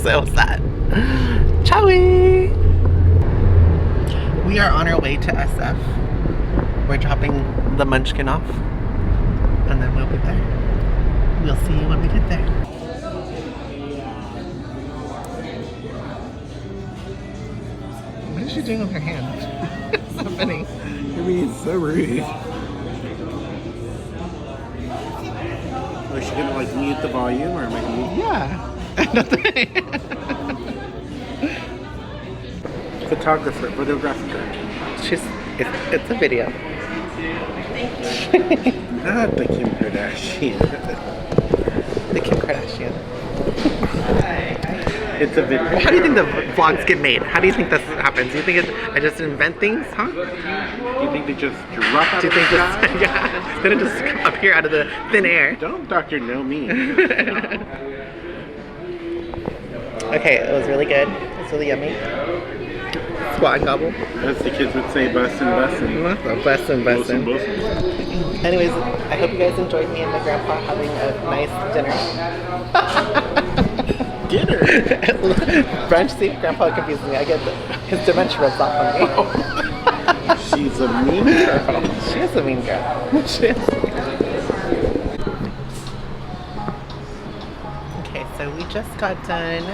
so sad. Chowie! We are on our way to SF. We're dropping the munchkin off. And then we'll be there. We'll see you when we get there. What is she doing with her hand? It's so funny. I mean, it's so rude. Was she gonna like mute the volume or am I gonna mute? Yeah. Nothing. Photographer. It's a video. Not the Kim Kardashian. The Kim Kardashian. It's a video. How do you think the vlogs get made? How do you think this happens? Do you think I just invent things, huh? Do you think they just drop out Do you think this, yeah, did it just appear out of the thin air? Don't Dr. Know me. Okay, it was really good. It's really yummy. Squat and Gobble. As the kids would say, bussin'. Bussin'. Anyways, I hope you guys enjoyed me and my grandpa having a nice dinner. Dinner? Brunch, see? Grandpa confuses me. I get his dementia rubs off on me. She's a mean girl. She is a mean girl. She is. Okay, so we just got done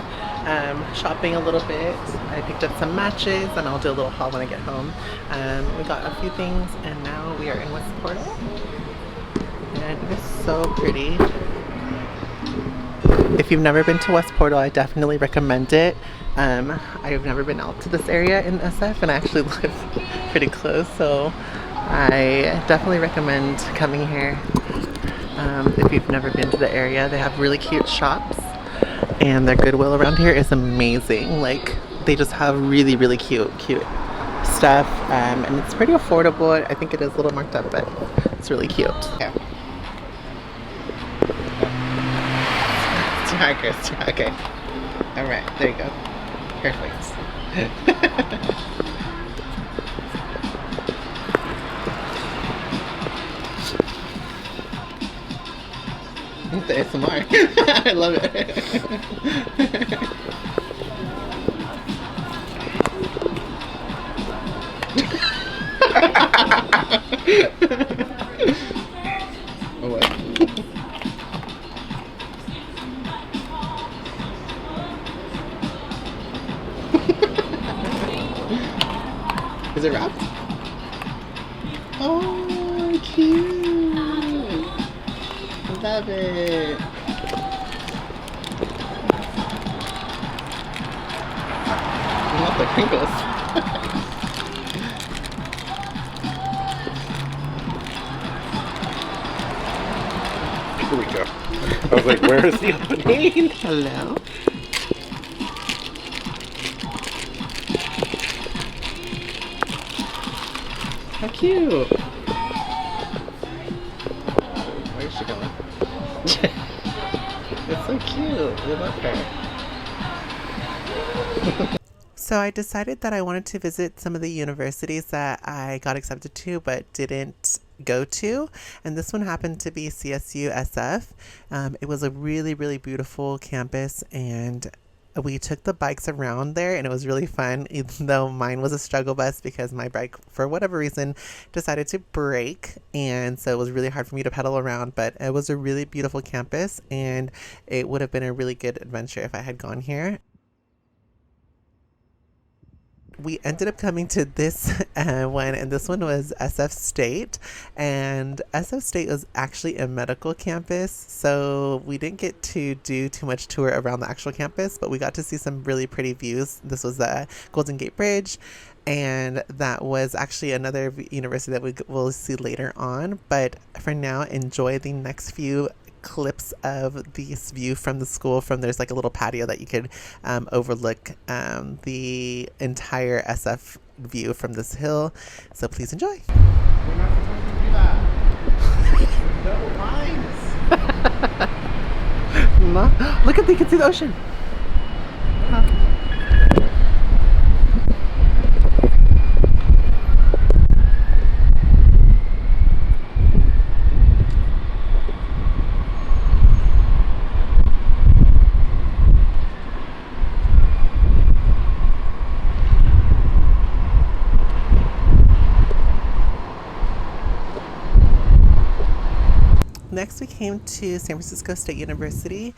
shopping a little bit. I picked up some matches and I'll do a little haul when I get home. We got a few things and now we are in West Portal. And it is so pretty. If you've never been to West Portal, I definitely recommend it. I've never been out to this area in SF and I actually live pretty close, so I definitely recommend coming here. If you've never been to the area, they have really cute shops and their Goodwill around here is amazing. Like, they just have really, really cute stuff, and it's pretty affordable. I think it is a little marked up, but it's really cute. Yeah. Okay. All right, there you go. Perfect. The ASMR. I love it. What? Is it wrapped? Oh, cute! Love it! Not the crinkles. Here we go. I was like, where is the opening? Hello? How cute! Where's she going? It's so cute. We love her. So I decided that I wanted to visit some of the universities that I got accepted to but didn't go to, and this one happened to be CSU SF. It was a really, really beautiful campus, and we took the bikes around there and it was really fun, even though mine was a struggle bus because my bike, for whatever reason, decided to break, and so it was really hard for me to pedal around. But it was a really beautiful campus and it would have been a really good adventure if I had gone here. We ended up coming to this one, and this one was SF State, and SF State was actually a medical campus, so we didn't get to do too much tour around the actual campus, but we got to see some really pretty views. This was the Golden Gate Bridge, and that was actually another university that we will see later on. But for now, enjoy the next few clips of this view from the school. There's like a little patio that you could overlook the entire SF view from this hill, so please enjoy. We're not supposed to do that. Double lines. Look at, you can see the ocean. Next, we came to San Francisco State University,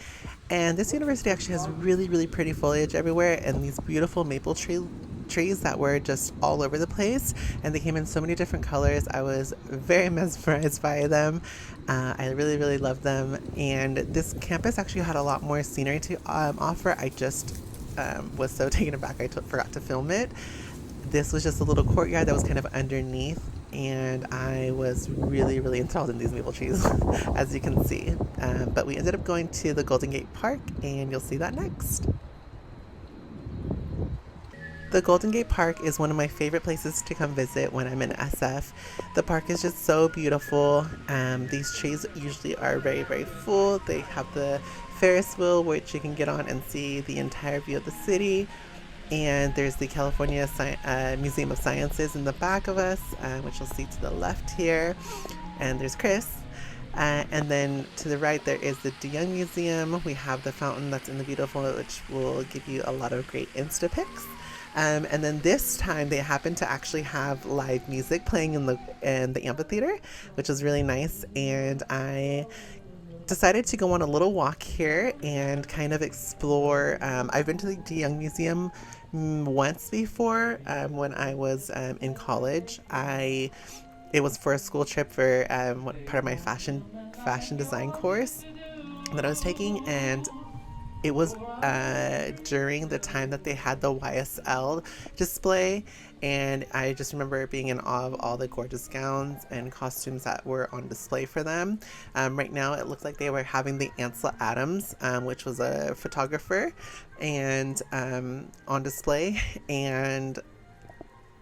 and this university actually has really, really pretty foliage everywhere and these beautiful trees that were just all over the place, and they came in so many different colors. I was very mesmerized by them. I really, really loved them, and this campus actually had a lot more scenery to offer. I just was so taken aback I forgot to film it. This was just a little courtyard that was kind of underneath, and I was really, really enthralled in these maple trees, as you can see. But we ended up going to the Golden Gate Park, and you'll see that next. The Golden Gate Park is one of my favorite places to come visit when I'm in SF. The park is just so beautiful. These trees usually are very, very full. They have the Ferris wheel, which you can get on and see the entire view of the city. And there's the California Museum of Sciences in the back of us, which you'll see to the left here. And there's Chris. And then to the right, there is the DeYoung Museum. We have the fountain that's in the beautiful, which will give you a lot of great Insta pics. And then this time they happened to actually have live music playing in the amphitheater, which was really nice. And I decided to go on a little walk here and kind of explore. I've been to the DeYoung Museum once before when I was in college. It was for a school trip for part of my fashion design course that I was taking, and it was during the time that they had the YSL display, and I just remember being in awe of all the gorgeous gowns and costumes that were on display for them. Right now, it looks like they were having the Ansel Adams, which was a photographer, and on display, and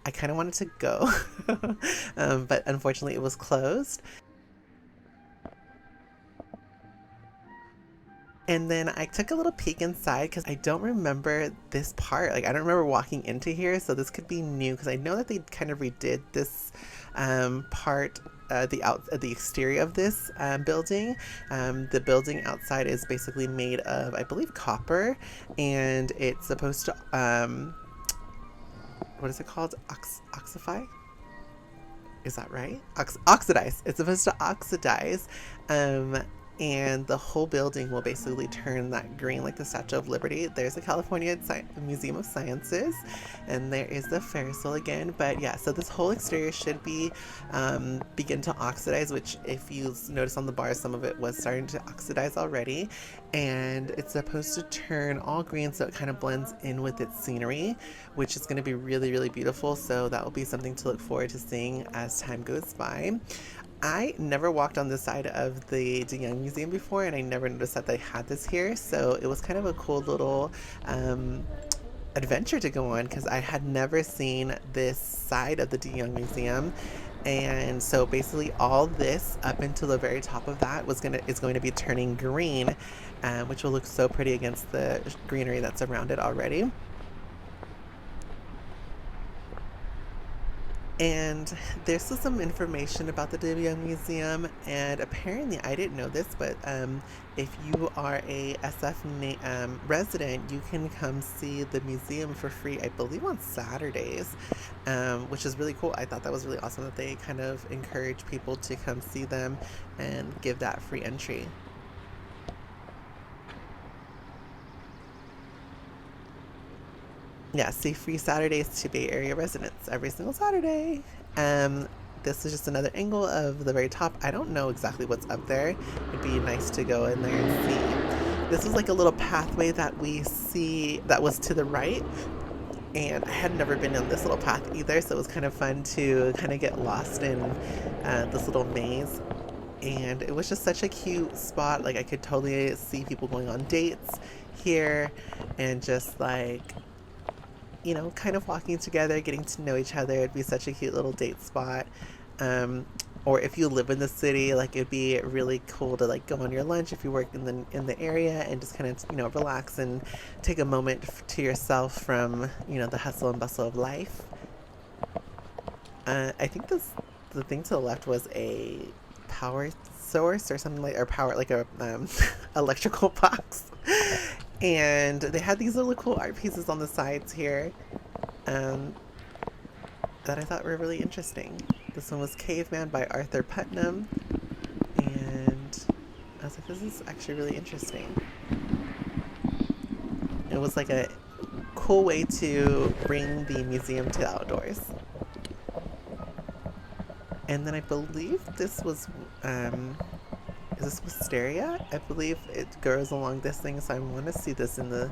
I kind of wanted to go, but unfortunately, it was closed. And then I took a little peek inside because I don't remember this part. Like, I don't remember walking into here, so this could be new because I know that they kind of redid this part, the exterior of this building. The building outside is basically made of, I believe, copper, and it's supposed to, what is it called? Oxify? Is that right? Oxidize. It's supposed to oxidize. And the whole building will basically turn that green like the Statue of Liberty. There's the California Museum of Sciences, and there is the Ferris wheel again. But yeah, so this whole exterior should be begin to oxidize, which if you notice on the bars, some of it was starting to oxidize already. And it's supposed to turn all green so it kind of blends in with its scenery, which is going to be really, really beautiful. So that will be something to look forward to seeing as time goes by. I never walked on this side of the DeYoung Museum before, and I never noticed that they had this here, so it was kind of a cool little adventure to go on because I had never seen this side of the DeYoung Museum. And so basically all this up until the very top of that is going to be turning green, which will look so pretty against the greenery that's around it already. And there's some information about the DeYoung Museum, and apparently I didn't know this, but if you are a SF resident, you can come see the museum for free, I believe on Saturdays, which is really cool. I thought that was really awesome that they kind of encourage people to come see them and give that free entry. Yeah, see free Saturdays to Bay Area residents every single Saturday. This is just another angle of the very top. I don't know exactly what's up there. It'd be nice to go in there and see. This is like a little pathway that we see that was to the right. And I had never been on this little path either, so it was kind of fun to kind of get lost in this little maze. And it was just such a cute spot. Like, I could totally see people going on dates here and just like, you know, kind of walking together, getting to know each other. It'd be such a cute little date spot. Or if you live in the city, like, it'd be really cool to like go on your lunch if you work in the area and just kind of, you know, relax and take a moment to yourself from, you know, the hustle and bustle of life. I think the thing to the left was a power source or something like, or power, like a electrical box. And they had these little cool art pieces on the sides here that I thought were really interesting. This one was Caveman by Arthur Putnam. And I was like, this is actually really interesting. It was like a cool way to bring the museum to the outdoors. And then I believe this was, is this wisteria? I believe it grows along this thing, so I want to see this in the,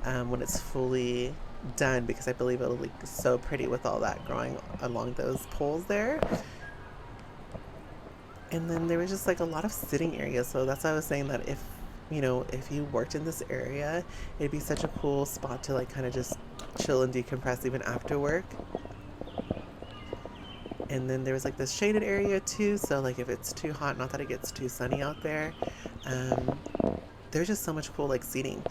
when it's fully done, because I believe it'll look so pretty with all that growing along those poles there. And then there was just like a lot of sitting areas, so that's why I was saying that if, you know, if you worked in this area, it'd be such a cool spot to like kind of just chill and decompress even after work. And then there was like this shaded area too, so like if it's too hot, not that it gets too sunny out there, there's just so much cool like seating.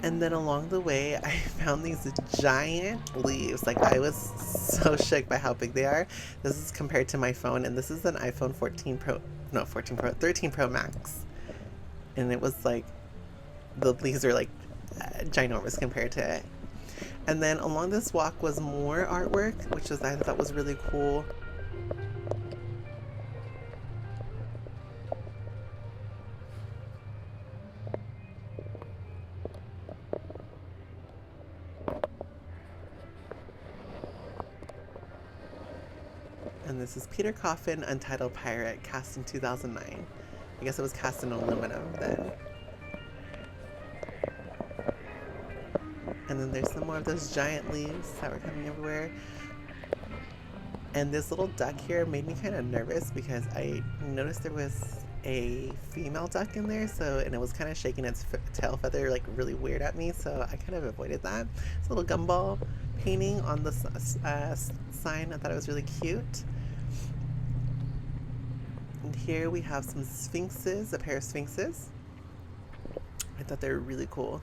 And then along the way, I found these giant leaves. Like, I was so shook by how big they are. This is compared to my phone, and this is an iPhone 14 Pro, no, 14 Pro, 13 Pro Max. And it was like, the leaves are like ginormous compared to it. And then along this walk was more artwork, which was, I thought was really cool. And this is Peter Coffin, Untitled Pirate, cast in 2009. I guess it was cast in aluminum then. And then there's some more of those giant leaves that were coming everywhere. And this little duck here made me kind of nervous because I noticed there was a female duck in there, so, and it was kind of shaking its tail feather like really weird at me, so I kind of avoided that. It's a little gumball painting on the sign. I thought it was really cute. And here we have some sphinxes, a pair of sphinxes. I thought they were really cool.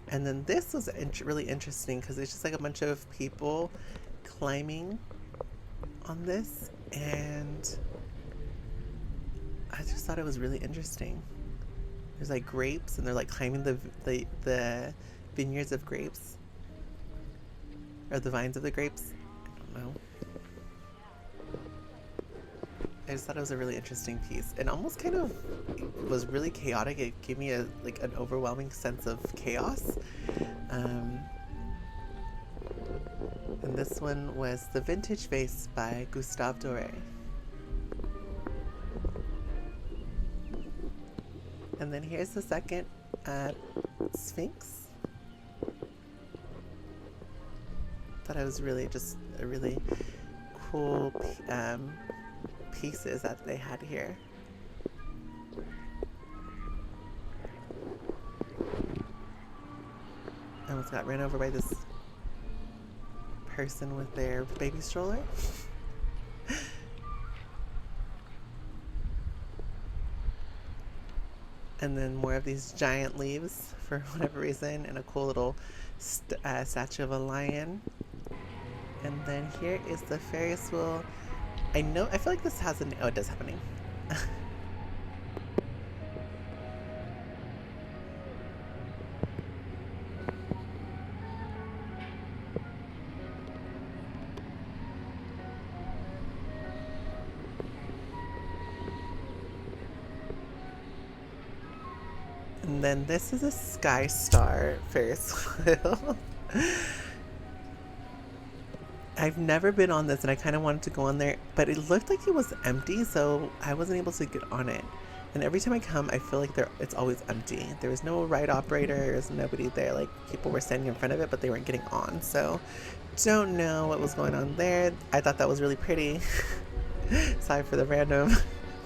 And then this was really interesting because it's just like a bunch of people climbing on this, and I just thought it was really interesting. There's like grapes, and they're like climbing the vineyards of grapes, or the vines of the grapes. I don't know. I just thought it was a really interesting piece. It almost kind of was really chaotic. It gave me an overwhelming sense of chaos. And this one was The Vintage Vase by Gustave Doré. And then here's the second Sphinx. Thought it was really just a really cool pieces that they had here. I almost got ran over by this person with their baby stroller. And then more of these giant leaves for whatever reason, and a cool little statue of a lion. And then here is the Ferris wheel. I feel like this has oh, it does have a name. And then this is a Sky Star Ferris wheel. I've never been on this, and I kind of wanted to go on there, but it looked like it was empty, so I wasn't able to get on it. And every time I come, I feel like it's always empty. There was no ride operator, there was nobody there. Like, people were standing in front of it, but they weren't getting on. So, don't know what was going on there. I thought that was really pretty. Sorry for the random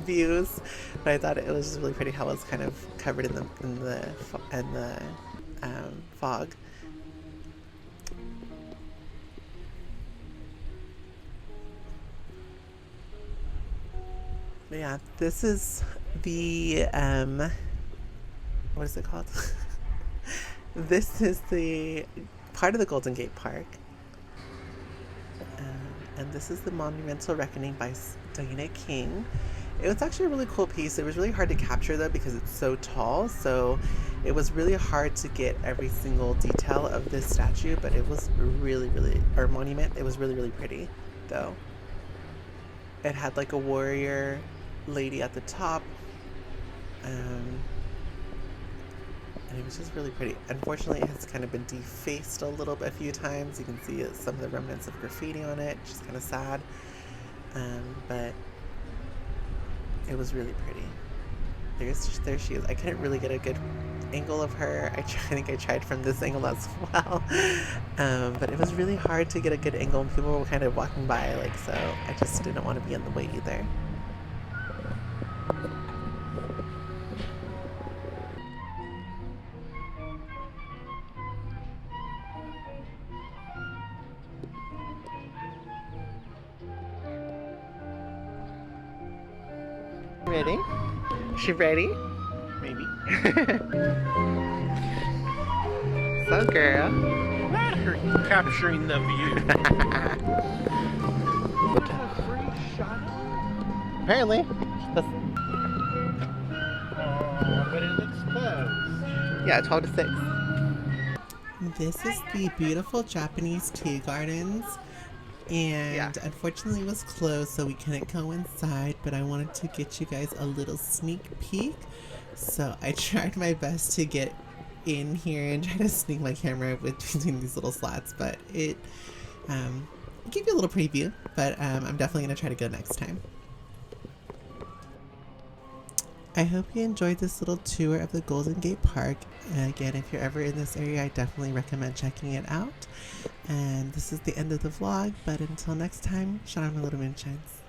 views, but I thought it was just really pretty how it was kind of covered in the fog. Yeah, this is the what is it called? This is the part of the Golden Gate Park. And this is the Monumental Reckoning by Diana King. It was actually a really cool piece. It was really hard to capture though because it's so tall, so it was really hard to get every single detail of this statue, but it was really, or monument, it was really, really pretty though. It had like a warrior lady at the top, and it was just really pretty. Unfortunately, it has kind of been defaced a little bit, a few times. You can see some of the remnants of graffiti on it, which is kind of sad, but it was really pretty. There she is. I couldn't really get a good angle of her. I think I tried from this angle as well, but it was really hard to get a good angle, and people were kind of walking by, like, so I just didn't want to be in the way either. Ready? She ready? Maybe. So, girl. Let her capturing the view. Apparently. But it looks closed. Yeah, 12 to 6. This is the beautiful Japanese tea gardens. And unfortunately it was closed, so we couldn't go inside, but I wanted to get you guys a little sneak peek. So I tried my best to get in here and try to sneak my camera between these little slots, but it gave you a little preview, but I'm definitely going to try to go next time. I hope you enjoyed this little tour of the Golden Gate Park. Again, if you're ever in this area, I definitely recommend checking it out. And this is the end of the vlog, but until next time, shine on my little moonshines.